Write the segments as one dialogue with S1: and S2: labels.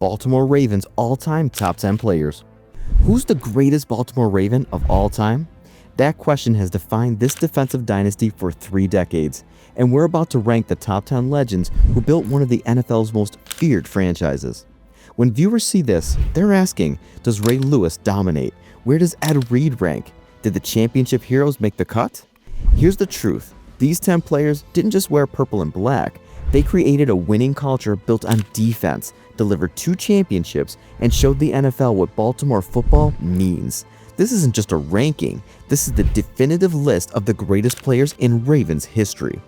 S1: Baltimore Ravens all-time top 10 players. Who's the greatest Baltimore Raven of all time? That question has defined this defensive dynasty for 3 decades, and we're about to rank the top 10 legends who built one of the NFL's most feared franchises. When viewers see this, they're asking, does Ray Lewis dominate? Where does Ed Reed rank? Did the championship heroes make the cut? Here's the truth. These 10 players didn't just wear purple and black. They created a winning culture built on defense, delivered 2 championships, and showed the NFL what Baltimore football means. This isn't just a ranking. This is the definitive list of the greatest players in Ravens history.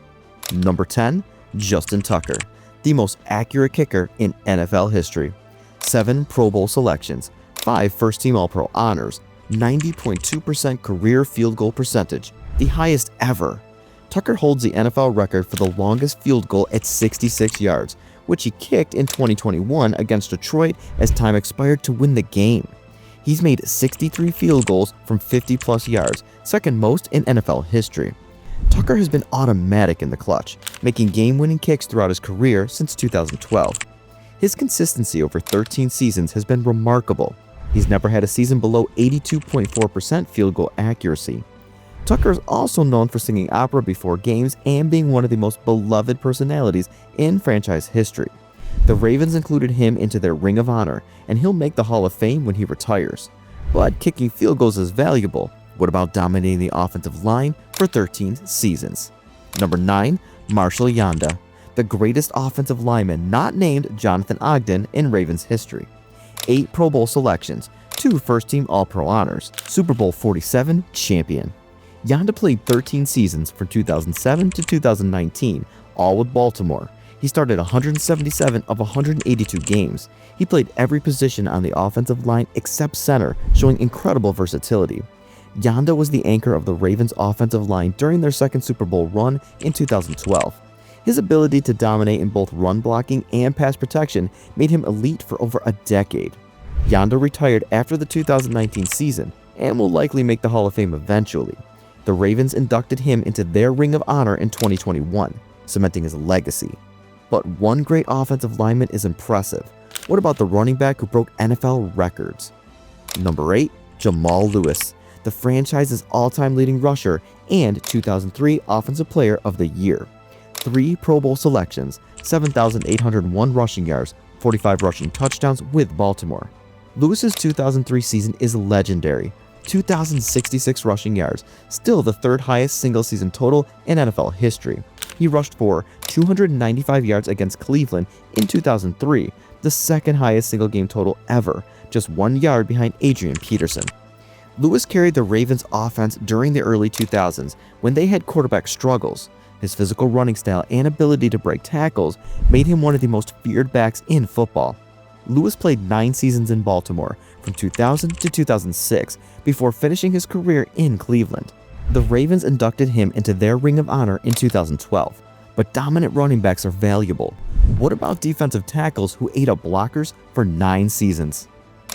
S1: Number 10, Justin Tucker, the most accurate kicker in NFL history. 7 Pro Bowl selections, 5 first-team All-Pro honors, 90.2% career field goal percentage, the highest ever. Tucker holds the NFL record for the longest field goal at 66 yards, which he kicked in 2021 against Detroit as time expired to win the game. He's made 63 field goals from 50-plus yards, second most in NFL history. Tucker has been automatic in the clutch, making game-winning kicks throughout his career since 2012. His consistency over 13 seasons has been remarkable. He's never had a season below 82.4% field goal accuracy. Tucker is also known for singing opera before games and being one of the most beloved personalities in franchise history. The Ravens included him into their Ring of Honor, and he'll make the Hall of Fame when he retires. But kicking field goals is valuable. What about dominating the offensive line for 13 seasons? Number 9, Marshall Yanda, the greatest offensive lineman not named Jonathan Ogden in Ravens history. 8 Pro Bowl selections, 2 first-team All-Pro honors, Super Bowl 47 champion. Yanda played 13 seasons from 2007 to 2019, all with Baltimore. He started 177 of 182 games. He played every position on the offensive line except center, showing incredible versatility. Yanda was the anchor of the Ravens' offensive line during their second Super Bowl run in 2012. His ability to dominate in both run blocking and pass protection made him elite for over a decade. Yanda retired after the 2019 season and will likely make the Hall of Fame eventually. The Ravens inducted him into their Ring of Honor in 2021, cementing his legacy. But one great offensive lineman is impressive. What about the running back who broke NFL records? Number 8, Jamal Lewis, the franchise's all-time leading rusher and 2003 Offensive Player of the Year. 3 Pro Bowl selections, 7,801 rushing yards, 45 rushing touchdowns with Baltimore. Lewis's 2003 season is legendary. 2,066 rushing yards, still the 3rd highest single-season total in NFL history. He rushed for 295 yards against Cleveland in 2003, the 2nd highest single-game total ever, just 1 yard behind Adrian Peterson. Lewis carried the Ravens' offense during the early 2000s when they had quarterback struggles. His physical running style and ability to break tackles made him one of the most feared backs in football. Lewis played 9 seasons in Baltimore from 2000 to 2006 before finishing his career in Cleveland. The Ravens inducted him into their Ring of Honor in 2012, but dominant running backs are valuable. What about defensive tackles who ate up blockers for 9 seasons?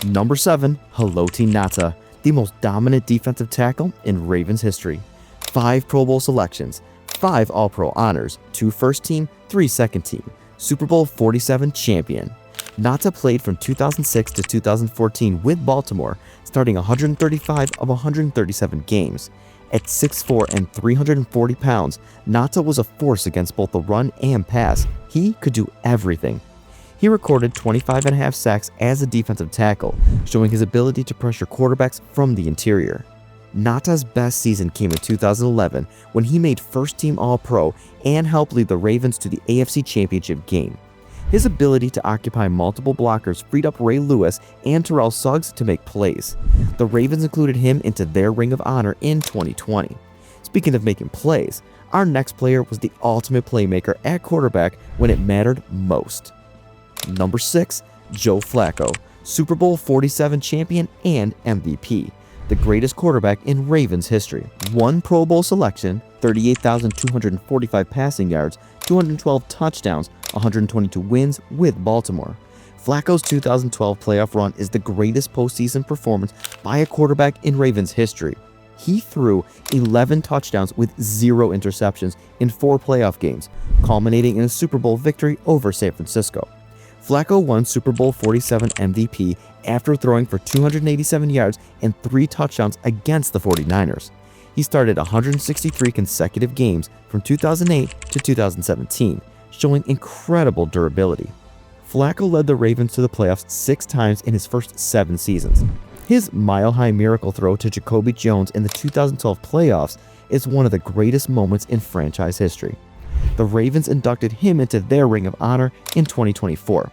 S1: Number 7, Haloti Ngata, the most dominant defensive tackle in Ravens history. 5 Pro Bowl selections, 5 All-Pro honors, 2 first-team, 3 second-team, Super Bowl 47 champion. Ngata played from 2006 to 2014 with Baltimore, starting 135 of 137 games. At 6'4" and 340 pounds, Ngata was a force against both the run and pass. He could do everything. He recorded 25.5 sacks as a defensive tackle, showing his ability to pressure quarterbacks from the interior. Ngata's best season came in 2011 when he made first-team All-Pro and helped lead the Ravens to the AFC Championship game. His ability to occupy multiple blockers freed up Ray Lewis and Terrell Suggs to make plays. The Ravens included him into their Ring of Honor in 2020. Speaking of making plays, our next player was the ultimate playmaker at quarterback when it mattered most. Number 6, Joe Flacco, Super Bowl 47 champion and MVP, the greatest quarterback in Ravens history. 1 Pro Bowl selection, 38,245 passing yards, 212 touchdowns, 122 wins with Baltimore. Flacco's 2012 playoff run is the greatest postseason performance by a quarterback in Ravens history. He threw 11 touchdowns with 0 interceptions in 4 playoff games, culminating in a Super Bowl victory over San Francisco. Flacco won Super Bowl 47 MVP after throwing for 287 yards and 3 touchdowns against the 49ers. He started 163 consecutive games from 2008 to 2017, showing incredible durability. Flacco led the Ravens to the playoffs 6 times in his first 7 seasons. His mile-high miracle throw to Jacoby Jones in the 2012 playoffs is one of the greatest moments in franchise history. The Ravens inducted him into their Ring of Honor in 2024.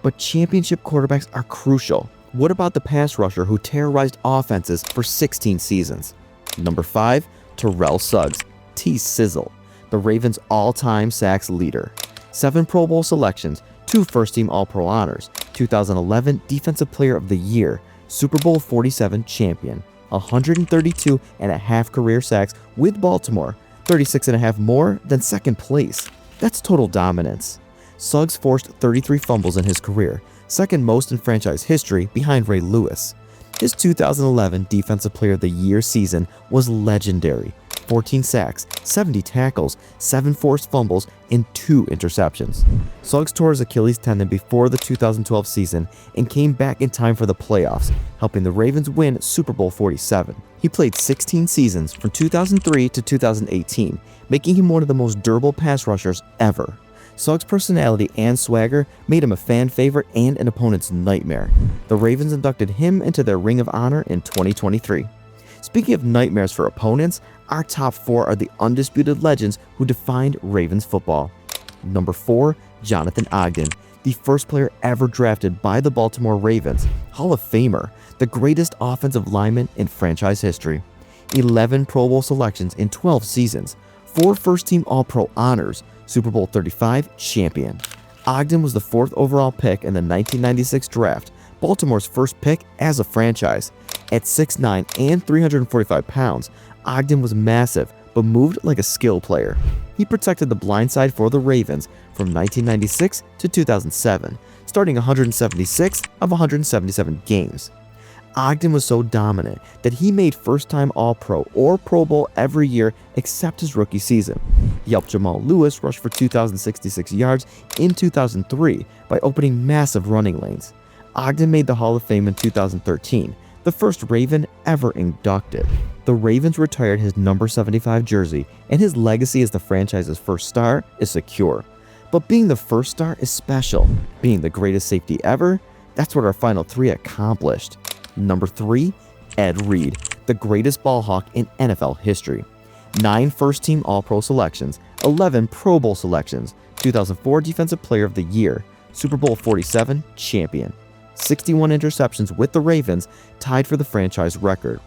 S1: But championship quarterbacks are crucial. What about the pass rusher who terrorized offenses for 16 seasons? Number 5, Terrell Suggs, T-Sizzle, the Ravens' all-time sacks leader. 7 Pro Bowl selections, 2 first-team All-Pro honors, 2011 Defensive Player of the Year, Super Bowl 47 champion, 132.5 career sacks with Baltimore, 36.5 more than second place. That's total dominance. Suggs forced 33 fumbles in his career, second most in franchise history behind Ray Lewis. His 2011 Defensive Player of the Year season was legendary. 14 sacks, 70 tackles, 7 forced fumbles, and 2 interceptions. Suggs tore his Achilles tendon before the 2012 season and came back in time for the playoffs, helping the Ravens win Super Bowl 47. He played 16 seasons from 2003 to 2018, making him one of the most durable pass rushers ever. Suggs' personality and swagger made him a fan favorite and an opponent's nightmare. The Ravens inducted him into their Ring of Honor in 2023. Speaking of nightmares for opponents, our top 4 are the undisputed legends who defined Ravens football. Number 4, Jonathan Ogden, the first player ever drafted by the Baltimore Ravens, Hall of Famer, the greatest offensive lineman in franchise history. 11 Pro Bowl selections in 12 seasons, 4 first-team All-Pro honors, Super Bowl 35 champion. Ogden was the 4th overall pick in the 1996 draft, Baltimore's first pick as a franchise. At 6'9" and 345 pounds, Ogden was massive but moved like a skill player. He protected the blind side for the Ravens from 1996 to 2007, starting 176 of 177 games. Ogden was so dominant that he made first-time All-Pro or Pro Bowl every year except his rookie season. He helped Jamal Lewis rush for 2,066 yards in 2003 by opening massive running lanes. Ogden made the Hall of Fame in 2013, the first Raven ever inducted. The Ravens retired his number 75 jersey, and his legacy as the franchise's first star is secure. But being the first star is special. Being the greatest safety ever, that's what our final 3 accomplished. Number 3, Ed Reed, the greatest ball hawk in NFL history. 9 first-team All-Pro selections, 11 Pro Bowl selections, 2004 Defensive Player of the Year, Super Bowl 47 champion. 61 interceptions with the Ravens, tied for the franchise record.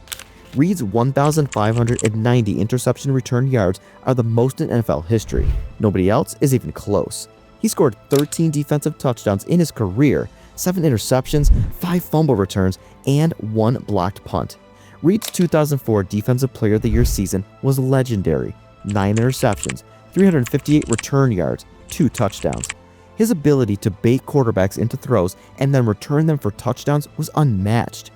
S1: Reed's 1,590 interception return yards are the most in NFL history. Nobody else is even close. He scored 13 defensive touchdowns in his career, 7 interceptions, 5 fumble returns, and 1 blocked punt. Reed's 2004 Defensive Player of the Year season was legendary. 9 interceptions, 358 return yards, 2 touchdowns. His ability to bait quarterbacks into throws and then return them for touchdowns was unmatched.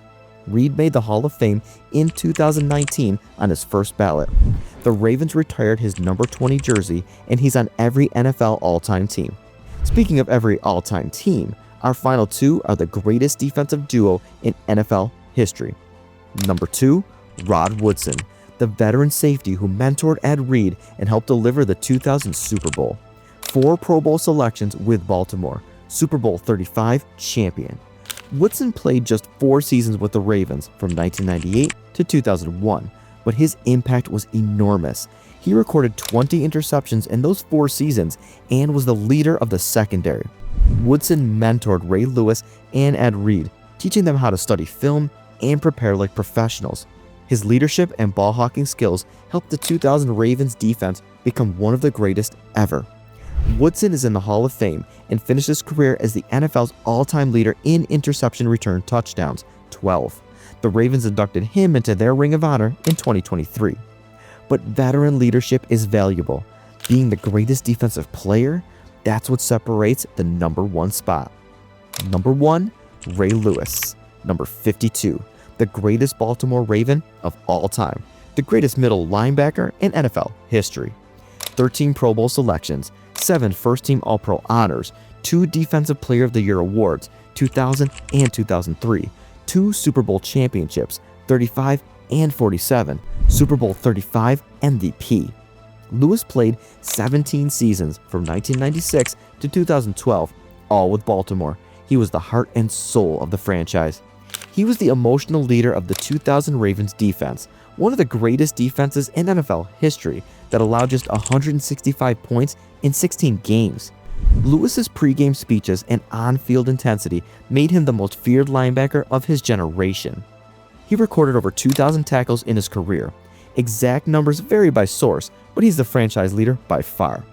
S1: Reed made the Hall of Fame in 2019 on his first ballot. The Ravens retired his number 20 jersey, and he's on every NFL all-time team. Speaking of every all-time team, our final 2 are the greatest defensive duo in NFL history. Number 2, Rod Woodson, the veteran safety who mentored Ed Reed and helped deliver the 2000 Super Bowl. 4 Pro Bowl selections with Baltimore, Super Bowl 35 champion. Woodson played just 4 seasons with the Ravens from 1998 to 2001, but his impact was enormous. He recorded 20 interceptions in those 4 seasons and was the leader of the secondary. Woodson mentored Ray Lewis and Ed Reed, teaching them how to study film and prepare like professionals. His leadership and ball hawking skills helped the 2000 Ravens defense become one of the greatest ever. Woodson is in the Hall of Fame and finished his career as the NFL's all-time leader in interception return touchdowns, 12. The Ravens inducted him into their Ring of Honor in 2023. But veteran leadership is valuable. Being the greatest defensive player, that's what separates the number 1 spot. Number 1, Ray Lewis. Number 52, the greatest Baltimore Raven of all time, the greatest middle linebacker in NFL history. 13 Pro Bowl selections, 7 first-team All-Pro honors, 2 Defensive Player of the Year awards, 2000 and 2003, 2 Super Bowl championships, 35 and 47, Super Bowl 35 MVP. Lewis played 17 seasons from 1996 to 2012, all with Baltimore. He was the heart and soul of the franchise. He was the emotional leader of the 2000 Ravens defense, one of the greatest defenses in NFL history that allowed just 165 points in 16 games. Lewis's pregame speeches and on-field intensity made him the most feared linebacker of his generation. He recorded over 2,000 tackles in his career. Exact numbers vary by source, but he's the franchise leader by far.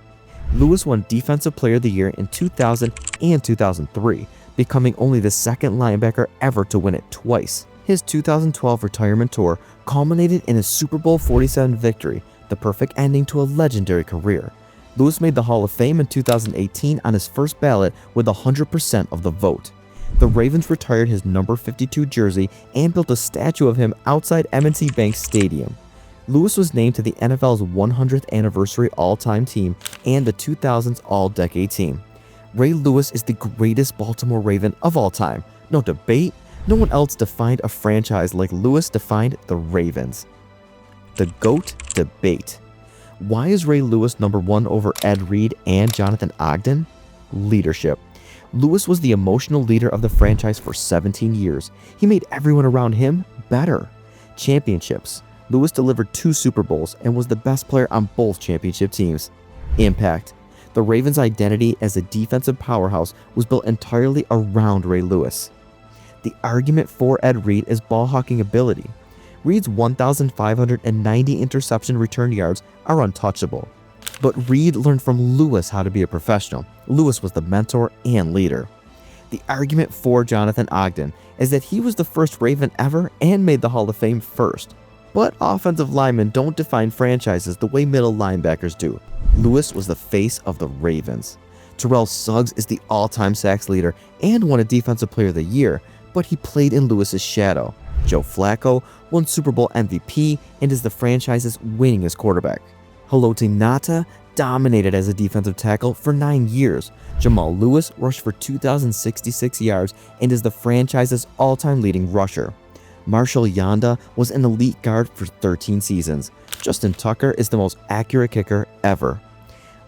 S1: Lewis won Defensive Player of the Year in 2000 and 2003, becoming only the second linebacker ever to win it twice. His 2012 retirement tour culminated in a Super Bowl 47 victory, the perfect ending to a legendary career. Lewis made the Hall of Fame in 2018 on his first ballot with 100% of the vote. The Ravens retired his number 52 jersey and built a statue of him outside M&T Bank Stadium. Lewis was named to the NFL's 100th anniversary all-time team and the 2000s all-decade team. Ray Lewis is the greatest Baltimore Raven of all time. No debate, no one else defined a franchise like Lewis defined the Ravens. The GOAT debate. Why is Ray Lewis number 1 over Ed Reed and Jonathan Ogden? Leadership. Lewis was the emotional leader of the franchise for 17 years. He made everyone around him better. Championships. Lewis delivered 2 Super Bowls and was the best player on both championship teams. Impact. The Ravens' identity as a defensive powerhouse was built entirely around Ray Lewis. The argument for Ed Reed is ball hawking ability. Reed's 1,590 interception return yards are untouchable. But Reed learned from Lewis how to be a professional. Lewis was the mentor and leader. The argument for Jonathan Ogden is that he was the first Raven ever and made the Hall of Fame first. But offensive linemen don't define franchises the way middle linebackers do. Lewis was the face of the Ravens. Terrell Suggs is the all-time sacks leader and won a Defensive Player of the Year, but he played in Lewis's shadow. Joe Flacco won Super Bowl MVP and is the franchise's winningest quarterback. Haloti Ngata dominated as a defensive tackle for 9 years. Jamal Lewis rushed for 2,066 yards and is the franchise's all-time leading rusher. Marshall Yanda was an elite guard for 13 seasons. Justin Tucker is the most accurate kicker ever.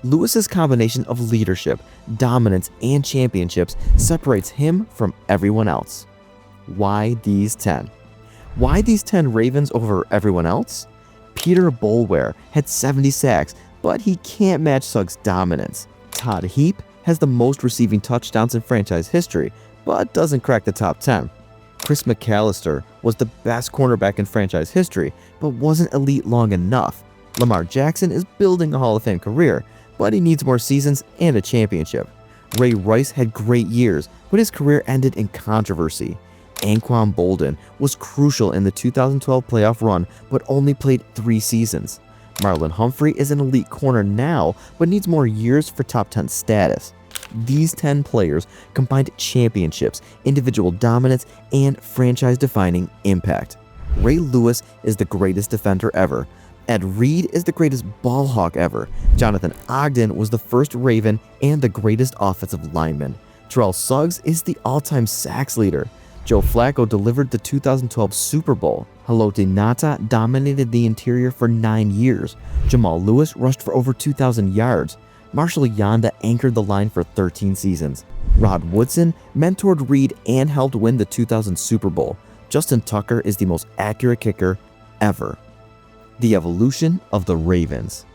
S1: Lewis's combination of leadership, dominance, and championships separates him from everyone else. Why these 10? Why these 10 Ravens over everyone else? Peter Boulware had 70 sacks, but he can't match Suggs' dominance. Todd Heap has the most receiving touchdowns in franchise history, but doesn't crack the top 10. Chris McAllister was the best cornerback in franchise history, but wasn't elite long enough. Lamar Jackson is building a Hall of Fame career, but he needs more seasons and a championship. Ray Rice had great years, but his career ended in controversy. Anquan Bolden was crucial in the 2012 playoff run, but only played 3 seasons. Marlon Humphrey is an elite corner now, but needs more years for top 10 status. These 10 players combined championships, individual dominance, and franchise-defining impact. Ray Lewis is the greatest defender ever. Ed Reed is the greatest ball hawk ever. Jonathan Ogden was the first Raven and the greatest offensive lineman. Terrell Suggs is the all-time sacks leader. Joe Flacco delivered the 2012 Super Bowl. Haloti Ngata dominated the interior for 9 years. Jamal Lewis rushed for over 2,000 yards. Marshall Yanda anchored the line for 13 seasons. Rod Woodson mentored Reed and helped win the 2000 Super Bowl. Justin Tucker is the most accurate kicker ever. The evolution of the Ravens.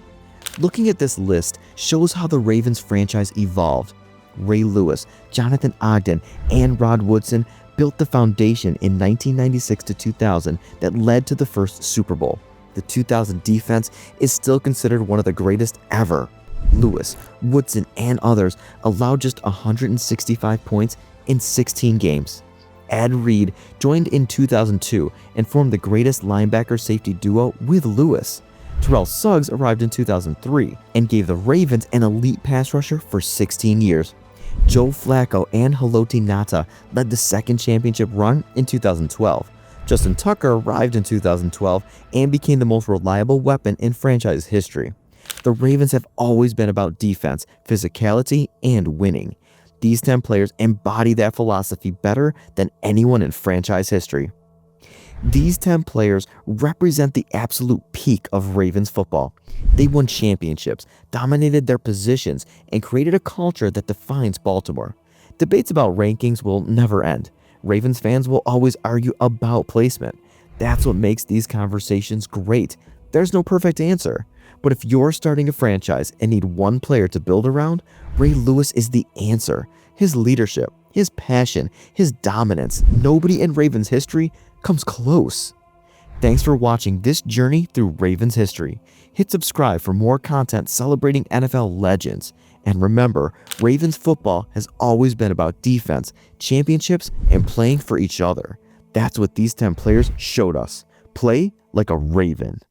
S1: Looking at this list shows how the Ravens franchise evolved. Ray Lewis, Jonathan Ogden, and Rod Woodson built the foundation in 1996 to 2000 that led to the first Super Bowl. The 2000 defense is still considered one of the greatest ever. Lewis, Woodson, and others allowed just 165 points in 16 games. Ed Reed joined in 2002 and formed the greatest linebacker-safety duo with Lewis. Terrell Suggs arrived in 2003 and gave the Ravens an elite pass rusher for 16 years. Joe Flacco and Haloti Ngata led the second championship run in 2012. Justin Tucker arrived in 2012 and became the most reliable weapon in franchise history. The Ravens have always been about defense, physicality, and winning. These 10 players embody that philosophy better than anyone in franchise history. These 10 players represent the absolute peak of Ravens football. They won championships, dominated their positions, and created a culture that defines Baltimore. Debates about rankings will never end. Ravens fans will always argue about placement. That's what makes these conversations great. There's no perfect answer. But if you're starting a franchise and need one player to build around, Ray Lewis is the answer. His leadership, his passion, his dominance, nobody in Ravens history comes close. Thanks for watching this journey through Ravens history. Hit subscribe for more content celebrating NFL legends. And remember, Ravens football has always been about defense, championships, and playing for each other. That's what these 10 players showed us. Play like a Raven.